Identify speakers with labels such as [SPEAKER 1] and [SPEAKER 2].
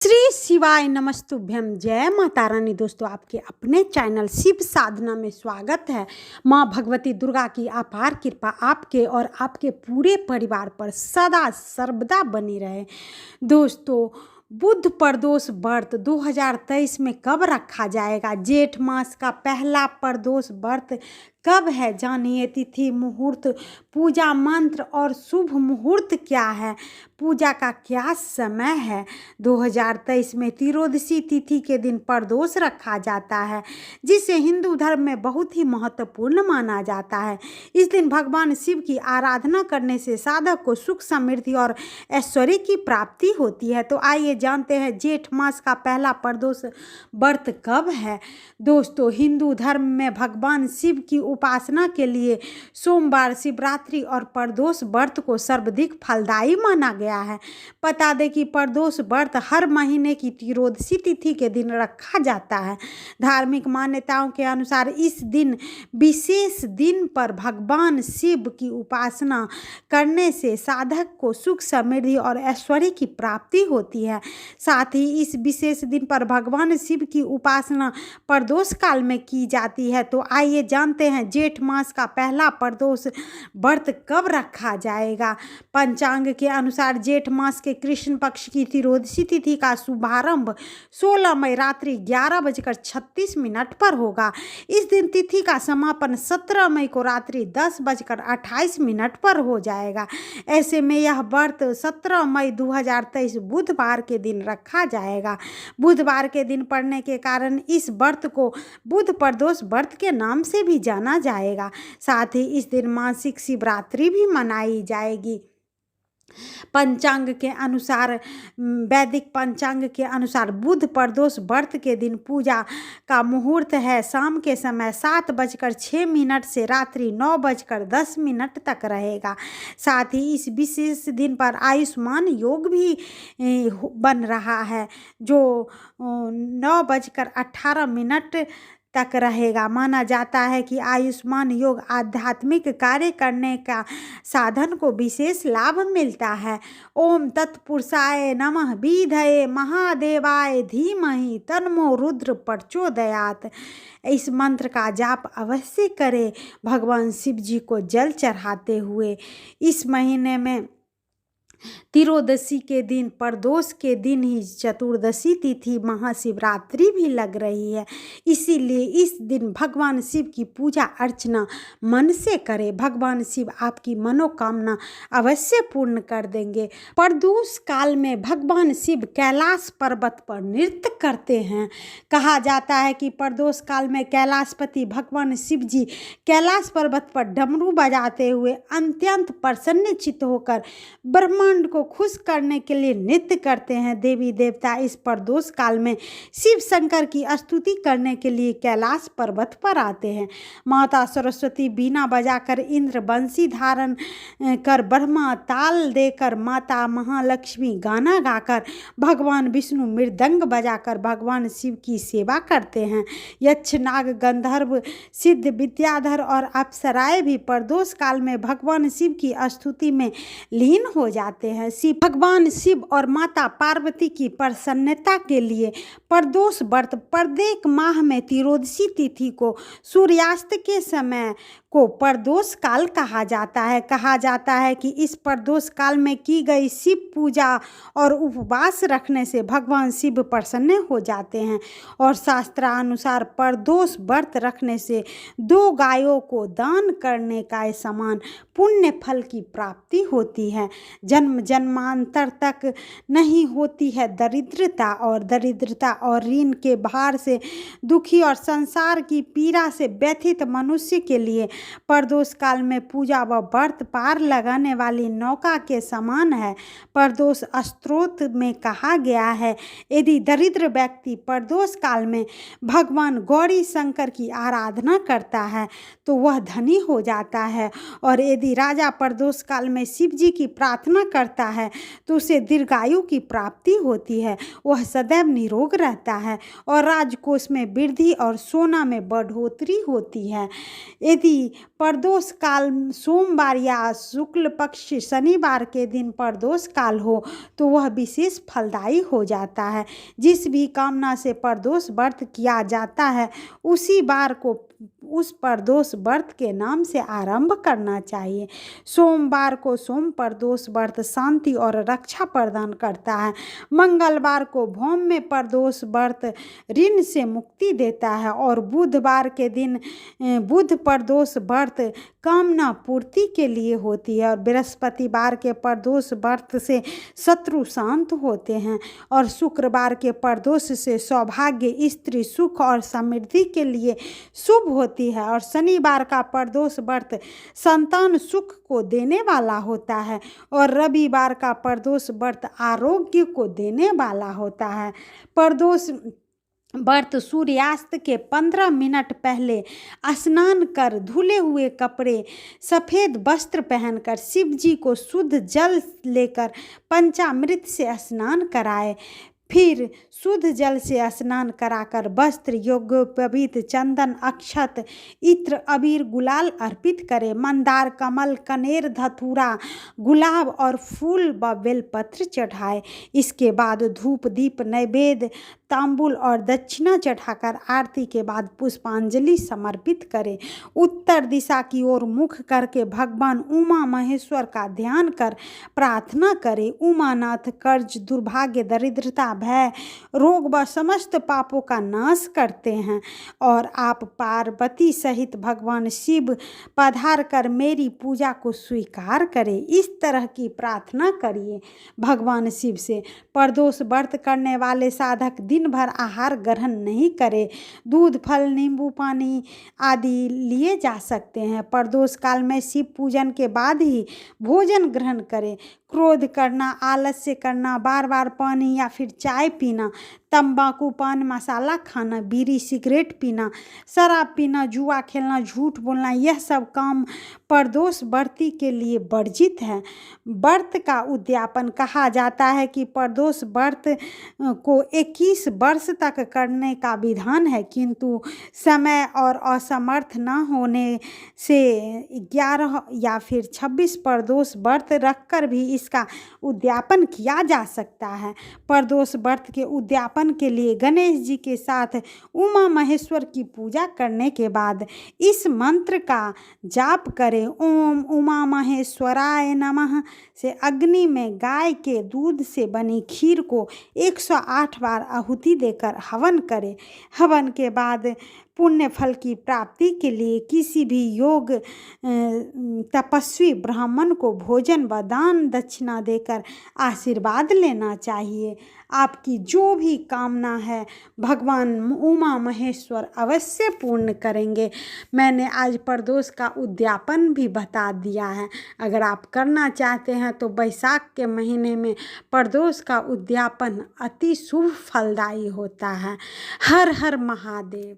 [SPEAKER 1] श्री शिवाय नमस्तुभ्यम। जय माता रानी। दोस्तों, आपके अपने चैनल शिव साधना में स्वागत है। माँ भगवती दुर्गा की अपार कृपा आपके और आपके पूरे परिवार पर सदा सर्वदा बनी रहे। दोस्तों, बुध प्रदोष व्रत 2023 में कब रखा जाएगा? जेठ मास का पहला प्रदोष व्रत कब है? जानिए तिथि, मुहूर्त, पूजा मंत्र और शुभ मुहूर्त क्या है, पूजा का क्या समय है। 2023 में त्रियोदशी तिथि के दिन प्रदोष रखा जाता है, जिसे हिंदू धर्म में बहुत ही महत्वपूर्ण माना जाता है। इस दिन भगवान शिव की आराधना करने से साधक को सुख, समृद्धि और ऐश्वर्य की प्राप्ति होती है। तो आइए जानते हैं जेठ मास का पहला प्रदोष व्रत कब है। दोस्तों, हिंदू धर्म में भगवान शिव की उपासना के लिए सोमवार, शिवरात्रि और प्रदोष व्रत को सर्वाधिक फलदायी माना गया है। बता दें कि प्रदोष व्रत हर महीने की त्रियोदशी तिथि के दिन रखा जाता है। धार्मिक मान्यताओं के अनुसार इस दिन विशेष दिन पर भगवान शिव की उपासना करने से साधक को सुख, समृद्धि और ऐश्वर्य की प्राप्ति होती है। साथ ही इस विशेष दिन पर भगवान शिव की उपासना प्रदोष काल में की जाती है। तो आइए जानते हैं जेठ मास का पहला प्रदोष व्रत कब रखा जाएगा। पंचांग के अनुसार जेठ मास के कृष्ण पक्ष की त्रियोदशी तिथि का शुभारंभ 16 मई रात्रि 11:36 पर होगा। इस दिन तिथि का समापन 17 मई को रात्रि 10:28 पर हो जाएगा। ऐसे में यह व्रत 17 मई 2023 बुधवार के दिन रखा जाएगा। बुधवार के दिन पड़ने के कारण इस व्रत को बुध प्रदोष व्रत के नाम से भी जाना जाएगा। साथ ही इस दिन मासिक शिवरात्रि भी मनाई जाएगी। पंचांग के अनुसार, वैदिक पंचांग के अनुसार बुध प्रदोष व्रत के दिन पूजा का मुहूर्त है शाम के समय 7:06 से रात्रि 9:10 तक रहेगा। साथ ही इस विशेष दिन पर आयुष्मान योग भी बन रहा है, जो 9:18 तक रहेगा। माना जाता है कि आयुष्मान योग आध्यात्मिक कार्य करने का साधन को विशेष लाभ मिलता है। ओम तत्पुरुषाय नमः विधये महादेवाय धीमहि तन्नो रुद्र प्रचोदयात्। इस मंत्र का जाप अवश्य करें भगवान शिव जी को जल चढ़ाते हुए। इस महीने में त्रियोदशी के दिन, प्रदोष के दिन ही चतुर्दशी तिथि महाशिवरात्रि भी लग रही है। इसीलिए इस दिन भगवान शिव की पूजा अर्चना मन से करें। भगवान शिव आपकी मनोकामना अवश्य पूर्ण कर देंगे। प्रदोष काल में भगवान शिव कैलाश पर्वत पर नृत्य करते हैं। कहा जाता है कि प्रदोष काल में कैलाशपति भगवान शिव जी कैलाश पर्वत पर डमरू बजाते हुए अत्यंत प्रसन्नचित्त होकर ब्रह्मांड को खुश करने के लिए नृत्य करते हैं। देवी देवता इस प्रदोष काल में शिव शंकर की स्तुति करने के लिए कैलाश पर्वत पर आते हैं। माता सरस्वती बीना बजाकर, इंद्र बंसी धारण कर, ब्रह्मा ताल देकर, माता महालक्ष्मी गाना गाकर, भगवान विष्णु मृदंग बजाकर भगवान शिव की सेवा करते हैं। यक्ष, नाग, गंधर्व, सिद्ध, विद्याधर और अप्सराएं भी प्रदोष काल में भगवान शिव की स्तुति में लीन हो जाते हैं। भगवान शिव और माता पार्वती की प्रसन्नता के लिए प्रदोष व्रत प्रत्येक माह में त्रियोदशी तिथि को सूर्यास्त के समय को प्रदोष काल कहा जाता है। कहा जाता है कि इस प्रदोष काल में की गई शिव पूजा और उपवास रखने से भगवान शिव प्रसन्न हो जाते हैं और शास्त्रानुसार प्रदोष व्रत रखने से 2 गायों को दान करने का समान पुण्य फल की प्राप्ति होती है। जन्म जन्मांतर तक नहीं होती है दरिद्रता और ऋण के भार से दुखी और संसार की पीड़ा से व्यथित मनुष्य के लिए प्रदोष काल में पूजा व व्रत पार लगाने वाली नौका के समान है। प्रदोष स्तोत्र में कहा गया है, यदि दरिद्र व्यक्ति प्रदोष काल में भगवान गौरी शंकर की आराधना करता है तो वह धनी हो जाता है, और यदि राजा प्रदोष काल में शिव जी की प्रार्थना करता है तो उसे दीर्घायु की प्राप्ति होती है, वह सदैव निरोग रहता है और राजकोष में वृद्धि और सोना में बढ़ोतरी होती है। यदि प्रदोष काल सोमवार या शुक्ल पक्ष शनिवार के दिन प्रदोष काल हो तो वह विशेष फलदायी हो जाता है। जिस भी कामना से प्रदोष व्रत किया जाता है उसी बार को उस प्रदोष व्रत के नाम से आरंभ करना चाहिए। सोमवार को सोम प्रदोष व्रत शांति और रक्षा प्रदान करता है। मंगलवार को भौम प्रदोष व्रत ऋण से मुक्ति देता है और बुधवार के दिन बुध प्रदोष व्रत कामना पूर्ति के लिए होती है और बृहस्पतिवार के प्रदोष व्रत से शत्रु शांत होते हैं और शुक्रवार के प्रदोष से सौभाग्य, स्त्री सुख और समृद्धि के लिए शुभ होती है और शनिवार का प्रदोष व्रत संतान सुख को देने वाला होता है और रविवार का प्रदोष व्रत आरोग्य को देने वाला होता है। प्रदोष व्रत सूर्यास्त के 15 मिनट पहले स्नान कर धुले हुए कपड़े, सफ़ेद वस्त्र पहनकर शिव जी को शुद्ध जल लेकर पंचामृत से स्नान कराए। फिर शुद्ध जल से स्नान कराकर वस्त्र, यज्ञोपवीत, चंदन, अक्षत, इत्र, अबीर, गुलाल अर्पित करें। मंदार, कमल, कनेर, धतूरा, गुलाब और फूल व बेलपत्र चढ़ाए। इसके बाद धूप, दीप, नैवेद्य, तांबुल और दक्षिणा चढ़ाकर आरती के बाद पुष्पांजलि समर्पित करें। उत्तर दिशा की ओर मुख करके भगवान उमा महेश्वर का ध्यान कर प्रार्थना करें। उमानाथ कर्ज, दुर्भाग्य, दरिद्रता, भय, रोग व समस्त पापों का नाश करते हैं और आप पार्वती सहित भगवान शिव पधार कर मेरी पूजा को स्वीकार करें। इस तरह की प्रार्थना करिए भगवान शिव से। प्रदोष व्रत करने वाले साधक दिन भर आहार ग्रहण नहीं करें। दूध, फल, नींबू पानी आदि लिए जा सकते हैं। प्रदोष काल में शिव पूजन के बाद ही भोजन ग्रहण करें। क्रोध करना, आलस्य करना, बार बार पानी या फिर चाय पीना, तंबाकू, पान मसाला खाना, बीड़ी सिगरेट पीना, शराब पीना, जुआ खेलना, झूठ बोलना, यह सब काम प्रदोष व्रती के लिए वर्जित है। व्रत का उद्यापन कहा जाता है कि प्रदोष व्रत को 21 वर्ष तक करने का विधान है, किंतु समय और असमर्थ न होने से 11 या फिर 26 प्रदोष व्रत रखकर भी इसका उद्यापन किया जा सकता है। प्रदोष व्रत के उद्यापन के लिए गणेश जी के साथ उमा महेश्वर की पूजा करने के बाद इस मंत्र का जाप करें। ओम उमा महेश्वराय नमः से अग्नि में गाय के दूध से बनी खीर को 108 बार आहुति देकर हवन करें। हवन के बाद पुण्य फल की प्राप्ति के लिए किसी भी योग तपस्वी ब्राह्मण को भोजन व दान दक्षिणा देकर आशीर्वाद लेना चाहिए। आपकी जो भी कामना है भगवान उमा महेश्वर अवश्य पूर्ण करेंगे। मैंने आज प्रदोष का उद्यापन भी बता दिया है। अगर आप करना चाहते हैं तो बैसाख के महीने में प्रदोष का उद्यापन अति शुभ फलदायी होता है। हर हर महादेव।